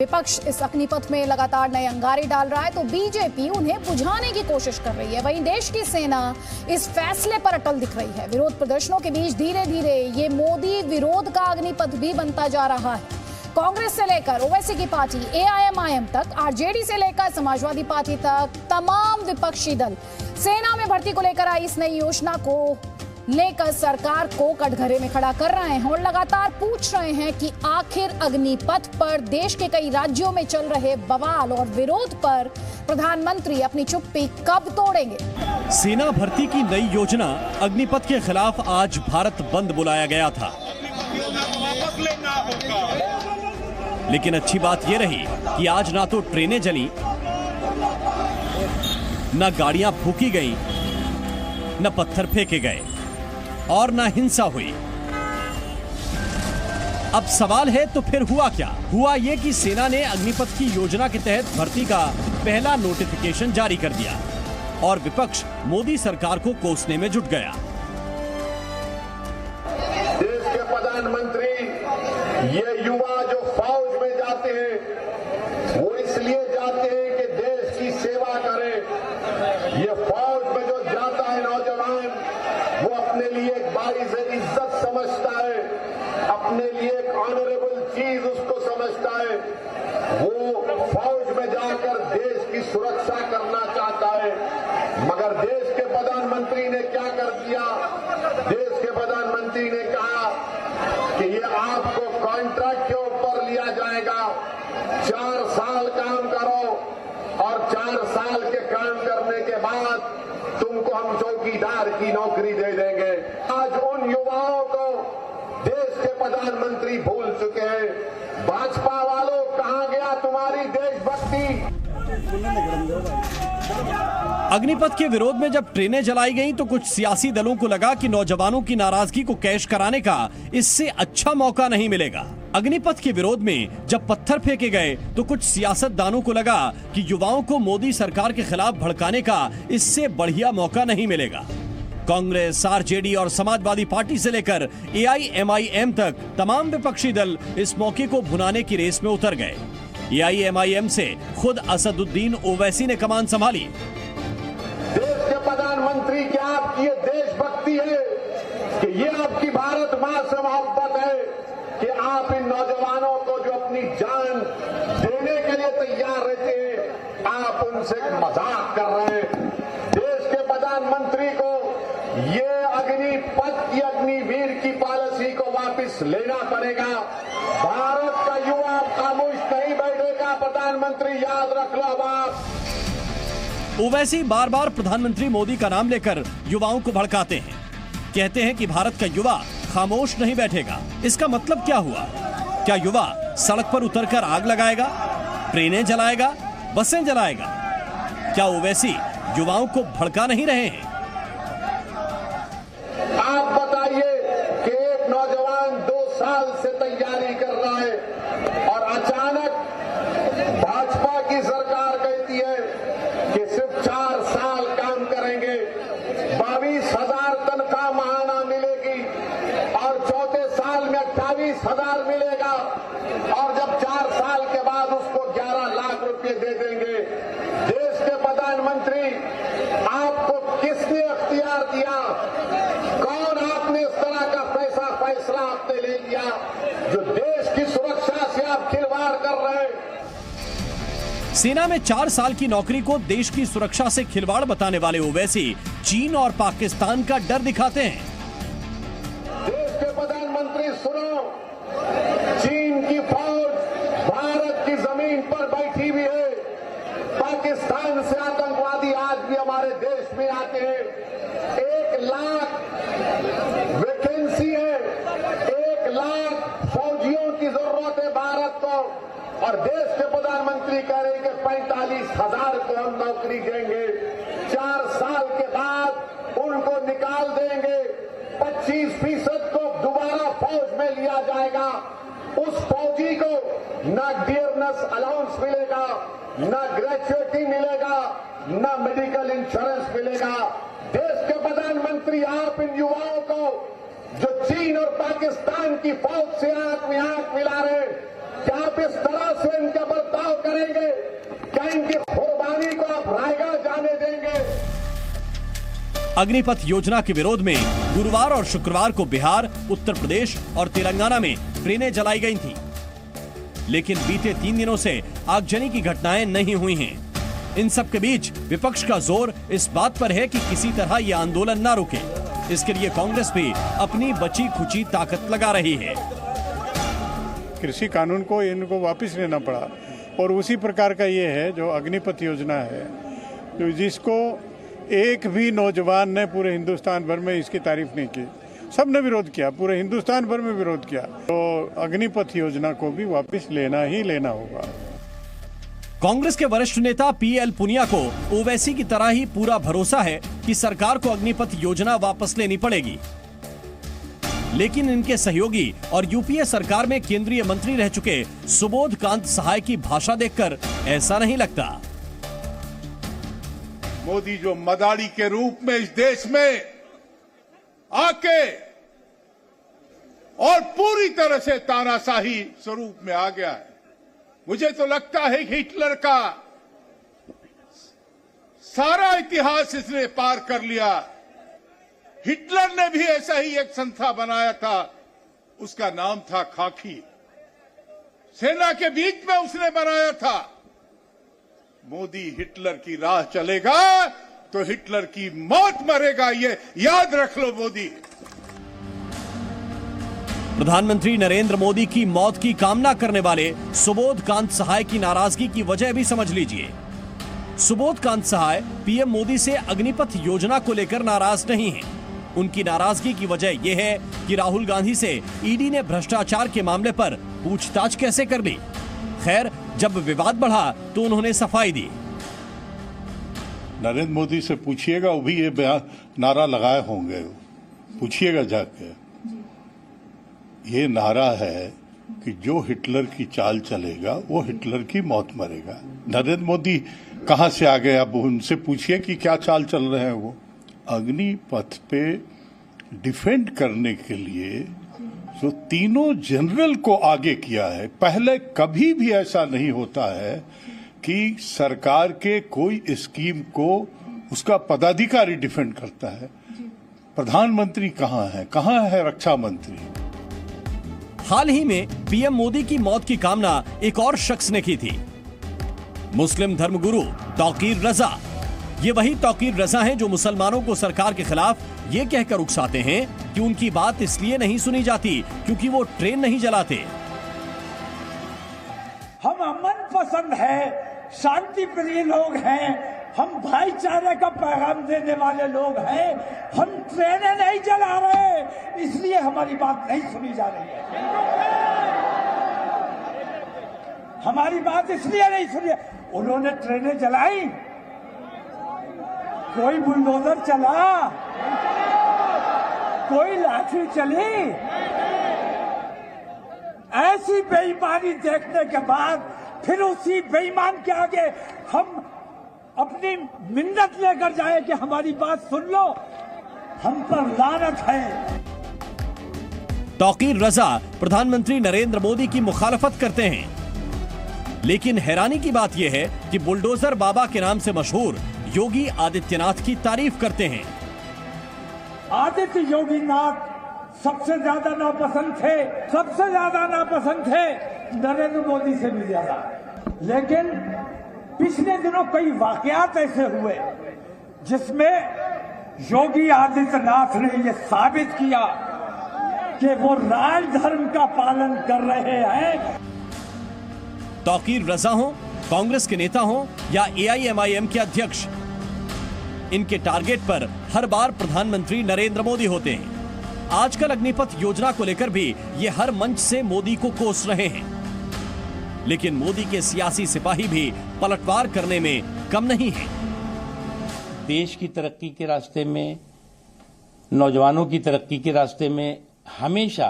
विपक्ष इस अग्निपथ में लगातार नए अंगारे डाल रहा है तो बीजेपी उन्हें बुझाने की कोशिश कर रही है। वहीं देश की सेना इस फैसले पर अटल दिख रही है। विरोध प्रदर्शनों के बीच धीरे धीरे ये मोदी विरोध का अग्निपथ भी बनता जा रहा है। कांग्रेस से लेकर ओवैसी की पार्टी एआईएमआईएम तक, आरजेडी से लेकर समाजवादी पार्टी तक तमाम विपक्षी दल सेना में भर्ती को लेकर आई इस नई योजना को लेकर सरकार को कटघरे में खड़ा कर रहे हैं और लगातार पूछ रहे हैं कि आखिर अग्निपथ पर देश के कई राज्यों में चल रहे बवाल और विरोध पर प्रधानमंत्री अपनी चुप्पी कब तोड़ेंगे। सेना भर्ती की नई योजना अग्निपथ के खिलाफ आज भारत बंद बुलाया गया था, लेकिन अच्छी बात यह रही कि आज ना तो ट्रेनें जली, न गाड़ियां फूकी गई, न पत्थर फेंके गए और ना हिंसा हुई। अब सवाल है तो फिर हुआ क्या? हुआ ये कि सेना ने अग्निपथ की योजना के तहत भर्ती का पहला नोटिफिकेशन जारी कर दिया और विपक्ष मोदी सरकार को कोसने में जुट गया। देश के प्रधानमंत्री ये युवा जो फौज में जाते हैं वो इसलिए जाते हैं कि देश की सेवा करें। ये फौज में जो जाता है नौजवान वो अपने लिए एक बाइज़ इज्जत समझता है, अपने लिए एक ऑनरेबल चीज उसको समझता है। वो फौज में जाकर देश की सुरक्षा करना चाहता है। मगर देश के प्रधानमंत्री ने क्या कर दिया? देश के प्रधानमंत्री ने कहा कि ये आपको कॉन्ट्रैक्ट के ऊपर लिया जाएगा, 4 साल काम करो और 4 साल के काम करने के बाद तुमको हम चौकीदार की नौकरी दे देंगे। आज उन युवाओं को देश के प्रधानमंत्री भूल चुके हैं। भाजपा वालों, कहां गया तुम्हारी देशभक्ति? अग्निपथ के विरोध में जब ट्रेनें जलाई गईं तो कुछ सियासी दलों को लगा कि नौजवानों की नाराजगी को कैश कराने का इससे अच्छा मौका नहीं मिलेगा। अग्निपथ के विरोध में जब पत्थर फेंके गए तो कुछ सियासतदानों को लगा कि युवाओं को मोदी सरकार के खिलाफ भड़काने का इससे बढ़िया मौका नहीं मिलेगा। कांग्रेस, आरजेडी और समाजवादी पार्टी से लेकर एआईएमआईएम तक तमाम विपक्षी दल इस मौके को भुनाने की रेस में उतर गए। एआईएमआईएम से खुद असदुद्दीन ओवैसी ने कमान संभाली। देश के प्रधानमंत्री, क्या आपकी ये देशभक्ति है कि ये आपकी भारत मां से मोहब्बत है कि आप इन नौजवानों को जो अपनी जान देने के लिए तैयार रहते हैं, आप उनसे मजाक कर रहे हैं? देश के प्रधानमंत्री को ये अग्निपथ की अग्निवीर की पॉलिसी को वापस लेना पड़ेगा। भारत का युवा खामोश नहीं बैठेगा। प्रधानमंत्री याद रख लो बात। ओवैसी बार बार प्रधानमंत्री मोदी का नाम लेकर युवाओं को भड़काते हैं, कहते हैं कि भारत का युवा खामोश नहीं बैठेगा। इसका मतलब क्या हुआ? क्या युवा सड़क पर उतरकर आग लगाएगा, ट्रेनें जलाएगा, बसें जलाएगा? क्या ओवैसी युवाओं को भड़का नहीं रहे हैं? आप बताइए कि एक नौजवान 2 साल से तैयारी कर रहा है और अचानक भाजपा की सरकार कहती है कि सिर्फ 4 साल काम करेंगे, 22,000 तनख्वाह महाना मिलेगी और चौथे साल में 28,000 मिलेगा और जब 4 साल के बाद उसको 11 लाख रुपए दे देंगे। देश के प्रधानमंत्री, आपको किसने अख्तियार दिया? कौन आपने इस तरह का फैसला आपने ले लिया जो देश की सुरक्षा से आप खिलवाड़ कर रहे हैं? सेना में 4 साल की नौकरी को देश की सुरक्षा से खिलवाड़ बताने वाले ओवैसी चीन और पाकिस्तान का डर दिखाते हैं। देश के प्रधानमंत्री सुनो, चीन की फौज भारत की जमीन पर बैठी हुई है। पाकिस्तान से आतंकवादी आज भी हमारे देश में आते हैं। 1 लाख वैकेंसी है, 1 लाख फौजियों की जरूरत है भारत को और देश के प्रधानमंत्री कह रहे हैं कि 45,000 को हम नौकरी देंगे। 4 साल के बाद उनको निकाल देंगे। 25% को दोबारा फौज में लिया जाएगा। उस फौजी को न डियरनेस अलाउंस मिलेगा, न ग्रेजुएटी मिलेगा, न मेडिकल इंश्योरेंस मिलेगा। देश के प्रधानमंत्री, आप इन युवाओं को जो चीन और पाकिस्तान की फौज से आंख में आंख मिला रहे, क्या आप इस तरह से इनका बर्ताव करेंगे? क्या इनकी कुर्बानी को आप रायगा जाने देंगे? अग्निपथ योजना के विरोध में गुरुवार और शुक्रवार को बिहार, उत्तर प्रदेश और तेलंगाना में ट्रेनें जलाई गई थी, लेकिन बीते 3 दिनों से आगजनी की घटनाएं नहीं हुई हैं। इन सब के बीच विपक्ष का जोर इस बात पर है कि किसी तरह ये आंदोलन ना रुके। इसके लिए कांग्रेस भी अपनी बची खुची ताकत लगा रही है। कृषि कानून को इनको वापस लेना पड़ा और उसी प्रकार का ये है जो अग्निपथ योजना है, जो जिसको एक भी नौजवान ने पूरे हिंदुस्तान भर में इसकी तारीफ नहीं की, सबने विरोध किया, पूरे हिंदुस्तान भर में विरोध किया। तो अग्निपथ योजना को भी वापस लेना ही लेना होगा। कांग्रेस के वरिष्ठ नेता पीएल पुनिया को ओवैसी की तरह ही पूरा भरोसा है कि सरकार को अग्निपथ योजना वापस लेनी पड़ेगी, लेकिन इनके सहयोगी और यूपीए सरकार में केंद्रीय मंत्री रह चुके सुबोध कांत सहाय की भाषा देखकर ऐसा नहीं लगता। मोदी जो मदारी के रूप में इस देश में आके और पूरी तरह से तानाशाही स्वरूप में आ गया है, मुझे तो लगता है कि हिटलर का सारा इतिहास इसने पार कर लिया। हिटलर ने भी ऐसा ही एक संस्था बनाया था, उसका नाम था खाकी, सेना के बीच में उसने बनाया था। मोदी हिटलर की राह चलेगा तो हिटलर की मौत मरेगा, ये याद रख लो मोदी। प्रधानमंत्री नरेंद्र मोदी की मौत की कामना करने वाले सुबोध कांत सहाय की नाराजगी की वजह भी समझ लीजिए। सुबोध कांत सहाय पीएम मोदी से अग्निपथ योजना को लेकर नाराज नहीं हैं। उनकी नाराजगी की वजह यह है कि राहुल गांधी से ईडी ने भ्रष्टाचार के मामले पर पूछताछ कैसे कर ली। खैर, जब विवाद बढ़ा तो उन्होंने सफाई दी। नरेंद्र मोदी से पूछिएगा, वो भी ये बयान नारा लगाए होंगे, पूछिएगा जाके। ये नारा है कि जो हिटलर की चाल चलेगा वो हिटलर की मौत मरेगा। नरेंद्र मोदी कहां से आ गए? अब उनसे पूछिए कि क्या चाल चल रहे हैं वो। अग्निपथ पे डिफेंड करने के लिए जो तीनों जनरल को आगे किया है, पहले कभी भी ऐसा नहीं होता है कि सरकार के कोई स्कीम को उसका पदाधिकारी डिफेंड करता है। प्रधानमंत्री कहां है रक्षा मंत्री? हाल ही में पीएम मोदी की मौत की कामना एक और शख्स ने की थी, मुस्लिम धर्मगुरु तौकीर रजा। ये वही तौकीर रजा हैं जो मुसलमानों को सरकार के खिलाफ ये कहकर उकसाते हैं कि उनकी बात इसलिए नहीं सुनी जाती क्योंकि वो ट्रेन नहीं जलाते। हम अमन पसंद है, शांति प्रिय लोग हैं, हम भाईचारे का पैगाम देने वाले लोग हैं। हम ट्रेनें नहीं जला रहे, इसलिए हमारी बात नहीं सुनी जा रही है। हमारी बात इसलिए नहीं सुनी। उन्होंने ट्रेनें जलाई, कोई बुलडोजर चला, कोई लाठी चली। ऐसी बेईमानी देखने के बाद फिर उसी बेईमान के आगे हम अपनी मिन्नत लेकर जाए कि हमारी बात सुन लो, हम पर लानत है। तौकीर रजा प्रधानमंत्री नरेंद्र मोदी की मुखालफत करते हैं, लेकिन हैरानी की बात यह है कि बुलडोजर बाबा के नाम से मशहूर योगी आदित्यनाथ की तारीफ करते हैं। आदित्य योगी नाथ सबसे ज्यादा नापसंद थे नरेंद्र मोदी से भी ज्यादा। लेकिन पिछले दिनों कई वाकयात ऐसे हुए जिसमें योगी आदित्यनाथ ने यह साबित किया कि वो राजधर्म का पालन कर रहे हैं। तौकीर रजा हो, कांग्रेस के नेता हो या एआईएमआईएम के अध्यक्ष, इनके टारगेट पर हर बार प्रधानमंत्री नरेंद्र मोदी होते हैं। आजकल अग्निपथ योजना को लेकर भी ये हर मंच से मोदी को कोस रहे हैं, लेकिन मोदी के सियासी सिपाही भी पलटवार करने में कम नहीं है। देश की तरक्की के रास्ते में, नौजवानों की तरक्की के रास्ते में हमेशा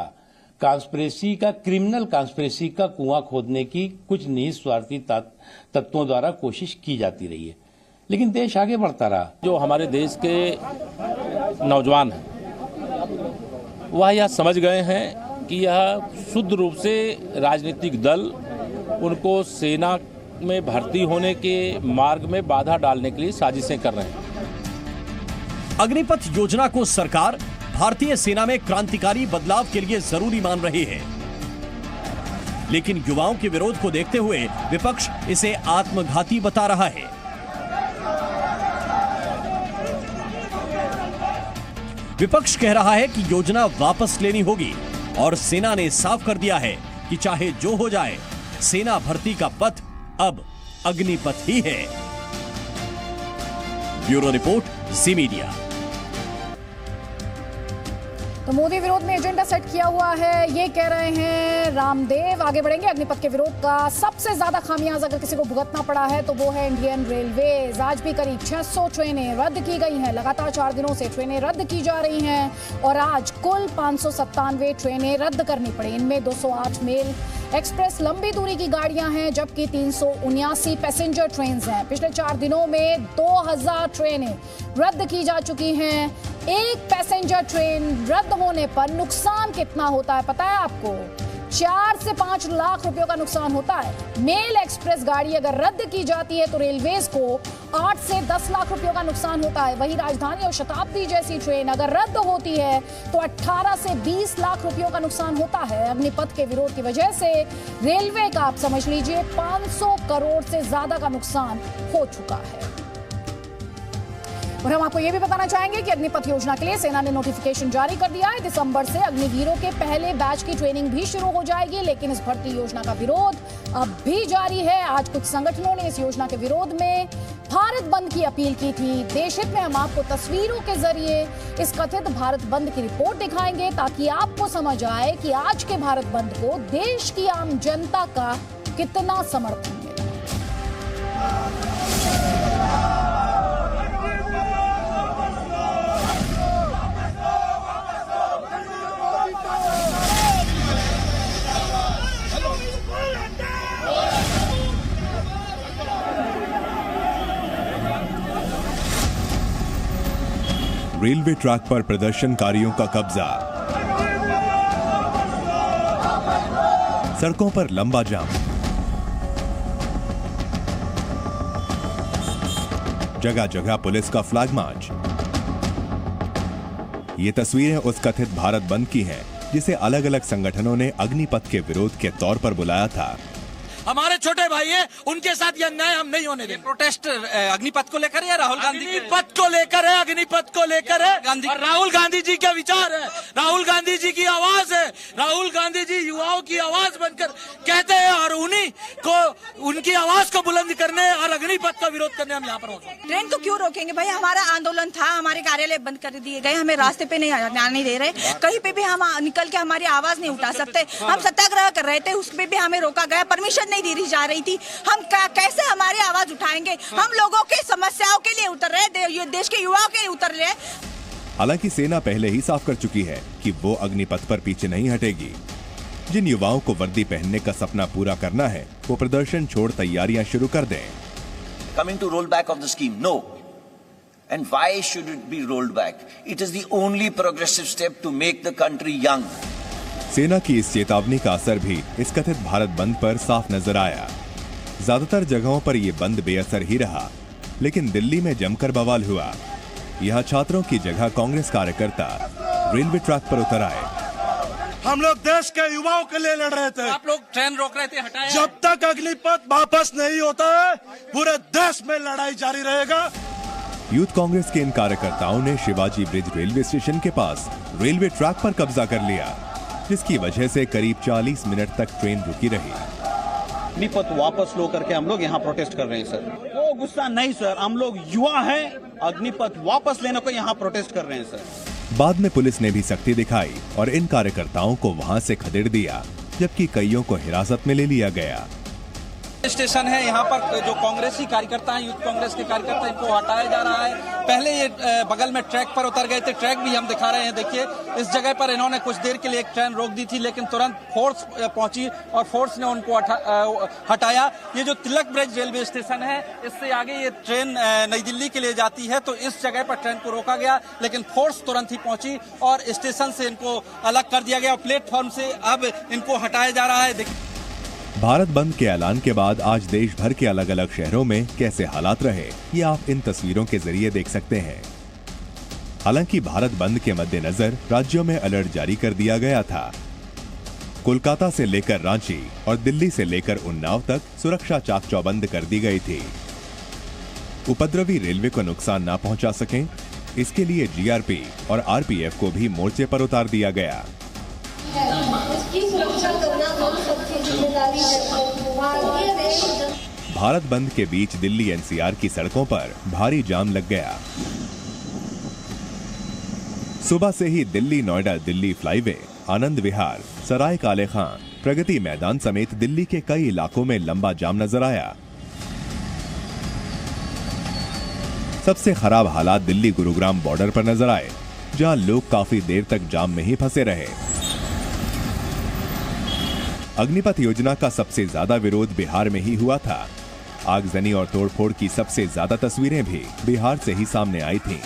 कॉन्स्पिरेसी का, क्रिमिनल कॉन्स्पिरेसी का कुआं खोदने की कुछ निहित स्वार्थी तत्वों द्वारा कोशिश की जाती रही है, लेकिन देश आगे बढ़ता रहा। जो हमारे देश के नौजवान हैं वह यह समझ गए हैं कि यह शुद्ध रूप से राजनीतिक दल उनको सेना में भर्ती होने के मार्ग में बाधा डालने के लिए साजिशें कर रहे हैं। अग्निपथ योजना को सरकार भारतीय सेना में क्रांतिकारी बदलाव के लिए जरूरी मान रही है, लेकिन युवाओं के विरोध को देखते हुए विपक्ष इसे आत्मघाती बता रहा है। विपक्ष कह रहा है कि योजना वापस लेनी होगी और सेना ने साफ कर दिया है कि चाहे जो हो जाए, सेना भर्ती का पथ अब अग्निपथ ही है। ब्यूरो रिपोर्ट, जी मीडिया। तो मोदी विरोध में एजेंडा सेट किया हुआ है, ये कह रहे हैं रामदेव। आगे बढ़ेंगे। अग्निपथ के विरोध का सबसे ज्यादा खामियाजा अगर किसी को भुगतना पड़ा है तो वो है इंडियन रेलवेज। आज भी करीब 600 ट्रेनें रद्द की गई हैं। लगातार 4 दिनों से ट्रेनें रद्द की जा रही हैं और आज कुल 597 ट्रेनें रद्द करनी पड़ी। इनमें 208 मेल एक्सप्रेस लंबी दूरी की गाड़ियां हैं, जबकि 379 पैसेंजर ट्रेन हैं। पिछले 4 दिनों में 2000 ट्रेनें रद्द की जा चुकी हैं। एक पैसेंजर ट्रेन रद्द होने पर नुकसान कितना होता है पता है आपको? 4 से 5 लाख रुपयों का नुकसान होता है। मेल एक्सप्रेस गाड़ी अगर रद्द की जाती है तो रेलवेज को 8 से 10 लाख रुपयों का नुकसान होता है। वहीं राजधानी और शताब्दी जैसी ट्रेन अगर रद्द होती है तो 18 से 20 लाख रुपयों का नुकसान होता है। अग्निपथ के विरोध की वजह से रेलवे का आप समझ लीजिए 500 करोड़ से ज्यादा का नुकसान हो चुका है। और हम आपको यह भी बताना चाहेंगे कि अग्निपथ योजना के लिए सेना ने नोटिफिकेशन जारी कर दिया है। दिसंबर से अग्निवीरों के पहले बैच की ट्रेनिंग भी शुरू हो जाएगी, लेकिन इस भर्ती योजना का विरोध अब भी जारी है। आज कुछ संगठनों ने इस योजना के विरोध में भारत बंद की अपील की थी। देशहित में हम आपको तस्वीरों के जरिए इस कथित भारत बंद की रिपोर्ट दिखाएंगे ताकि आपको समझ आए कि आज के भारत बंद को देश की आम जनता का कितना समर्थन है। रेलवे ट्रैक पर प्रदर्शनकारियों का कब्जा, सड़कों पर लंबा जाम, जगह जगह पुलिस का फ्लैग मार्च। ये तस्वीरें उस कथित भारत बंद की हैं, जिसे अलग अलग संगठनों ने अग्निपथ के विरोध के तौर पर बुलाया था। हमारे छोटे भाई हैं, उनके साथ ये अन्याय हम नहीं होने देंगे। प्रोटेस्ट अग्निपथ को लेकर है, राहुल गांधी अग्निपथ को लेकर है, अग्निपथ को लेकर है। और राहुल गांधी जी के विचार है, राहुल गांधी जी की आवाज है। राहुल गांधी जी युवाओं की आवाज बनकर कहते हैं और उन्हीं को उनकी आवाज को बुलंद करने और अग्निपथ का विरोध करने हम यहाँ पर मौजूद। ट्रेन को क्यों रोकेंगे भाई? हमारा आंदोलन था, हमारे कार्यालय बंद कर दिए गए, हमें रास्ते पे नहीं आने दे रहे। कहीं पे भी हम निकल के हमारी आवाज नहीं उठा सकते। हम सत्याग्रह कर रहे थे, उस पे भी हमें रोका गया, परमिशन नहीं दी जा रही थी। हम कैसे हमारी आवाज उठाएंगे? हम लोगों की समस्याओं के लिए उतर रहे, देश के युवाओं के लिए उतर रहे। हालांकि सेना पहले ही साफ कर चुकी है कि वो अग्निपथ पर पीछे नहीं हटेगी। जिन युवाओं को वर्दी पहनने का सपना पूरा करना है, वो प्रदर्शन छोड़ तैयारियां शुरू कर दें। Coming to roll back of the scheme, no. And why should it be rolled back? It is the only progressive step to make the country young. सेना की इस चेतावनी का असर भी इस कथित भारत बंद पर साफ नजर आया। ज्यादातर जगहों पर ये बंद बेअसर ही रहा, लेकिन दिल्ली में जमकर बवाल हुआ। यहाँ छात्रों की जगह कांग्रेस कार्यकर्ता रेलवे ट्रैक पर उतर आए। हम लोग देश के युवाओं के लिए लड़ रहे थे, आप लोग ट्रेन रोक रहे थे, हटाए। जब तक अग्निपथ वापस नहीं होता है, पूरे देश में लड़ाई जारी रहेगा। यूथ कांग्रेस के इन कार्यकर्ताओं ने शिवाजी ब्रिज रेलवे स्टेशन के पास रेलवे ट्रैक पर कब्जा कर लिया, जिसकी वजह से करीब 40 मिनट तक ट्रेन रुकी रही। अग्निपथ वापस लो करके हम लोग यहाँ प्रोटेस्ट कर रहे हैं सर। वो गुस्सा नहीं सर, हम लोग युवा हैं, अग्निपथ वापस लेने को यहाँ प्रोटेस्ट कर रहे हैं सर। बाद में पुलिस ने भी सख्ती दिखाई और इन कार्यकर्ताओं को वहाँ से खदेड़ दिया, जबकि कईयों को हिरासत में ले लिया गया। स्टेशन है, यहाँ पर जो कांग्रेसी कार्यकर्ता हैं, यूथ कांग्रेस के कार्यकर्ता, इनको हटाया जा रहा है। पहले ये बगल में ट्रैक पर उतर गए थे, ट्रैक भी हम दिखा रहे हैं। देखिए इस जगह पर इन्होंने कुछ देर के लिए एक ट्रेन रोक दी थी, लेकिन तुरंत फोर्स पहुंची और फोर्स ने उनको हटाया। ये जो तिलक ब्रिज रेलवे स्टेशन है, इससे आगे ये ट्रेन नई दिल्ली के लिए जाती है, तो इस जगह पर ट्रेन को रोका गया, लेकिन फोर्स तुरंत ही पहुंची और स्टेशन से इनको अलग कर दिया गया। प्लेटफॉर्म से अब इनको हटाया जा रहा है। भारत बंद के ऐलान के बाद आज देश भर के अलग अलग शहरों में कैसे हालात रहे, ये आप इन तस्वीरों के जरिए देख सकते हैं। हालांकि भारत बंद के मद्देनजर राज्यों में अलर्ट जारी कर दिया गया था। कोलकाता से लेकर रांची और दिल्ली से लेकर उन्नाव तक सुरक्षा चाक चौबंद कर दी गई थी। उपद्रवी रेलवे को नुकसान न पहुंचा सकें, इसके लिए जीआरपी और आरपीएफ को भी मोर्चे पर उतार दिया गया। भारत बंद के बीच दिल्ली एनसीआर की सड़कों पर भारी जाम लग गया। सुबह से ही दिल्ली नोएडा दिल्ली फ्लाईवे, आनंद विहार, सराय काले खां, प्रगति मैदान समेत दिल्ली के कई इलाकों में लंबा जाम नजर आया। सबसे खराब हालात दिल्ली गुरुग्राम बॉर्डर पर नजर आए, जहां लोग काफी देर तक जाम में ही फंसे रहे। अग्निपथ योजना का सबसे ज्यादा विरोध बिहार में ही हुआ था। आगजनी और तोड़फोड़ की सबसे ज्यादा तस्वीरें भी बिहार से ही सामने आई थीं।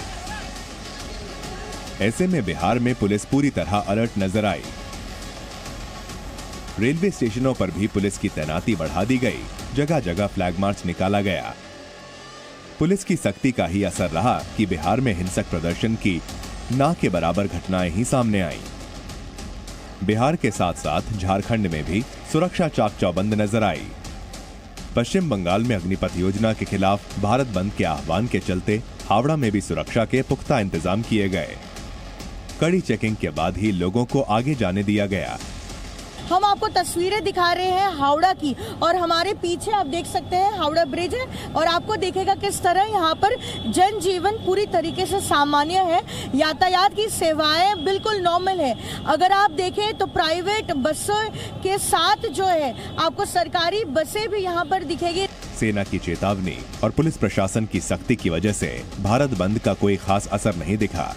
ऐसे में बिहार में पुलिस पूरी तरह अलर्ट नजर आई। रेलवे स्टेशनों पर भी पुलिस की तैनाती बढ़ा दी गई, जगह जगह फ्लैग मार्च निकाला गया। पुलिस की सख्ती का ही असर रहा कि बिहार में हिंसक प्रदर्शन की ना के बराबर घटनाएं ही सामने आईं। बिहार के साथ साथ झारखंड में भी सुरक्षा चाक चौबंद नजर आई। पश्चिम बंगाल में अग्निपथ योजना के खिलाफ भारत बंद के आह्वान के चलते हावड़ा में भी सुरक्षा के पुख्ता इंतजाम किए गए। कड़ी चेकिंग के बाद ही लोगों को आगे जाने दिया गया। हम आपको तस्वीरें दिखा रहे हैं हावड़ा की, और हमारे पीछे आप देख सकते हैं हावड़ा ब्रिज है, और आपको देखेगा किस तरह यहाँ पर जनजीवन पूरी तरीके से सामान्य है। यातायात की सेवाएं बिल्कुल नॉर्मल है। अगर आप देखें तो प्राइवेट बसों के साथ जो है आपको सरकारी बसें भी यहाँ पर दिखेगी। सेना की चेतावनी और पुलिस प्रशासन की सख्ती की वजह से भारत बंद का कोई खास असर नहीं दिखा।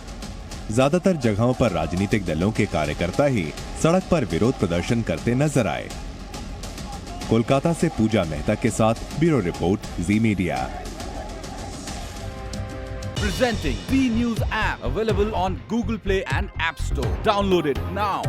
ज्यादातर जगहों पर राजनीतिक दलों के कार्यकर्ता ही सड़क पर विरोध प्रदर्शन करते नजर आए। कोलकाता से पूजा मेहता के साथ bureau report, ji media. Presenting B News app, available on Google Play and App Store. Download it now.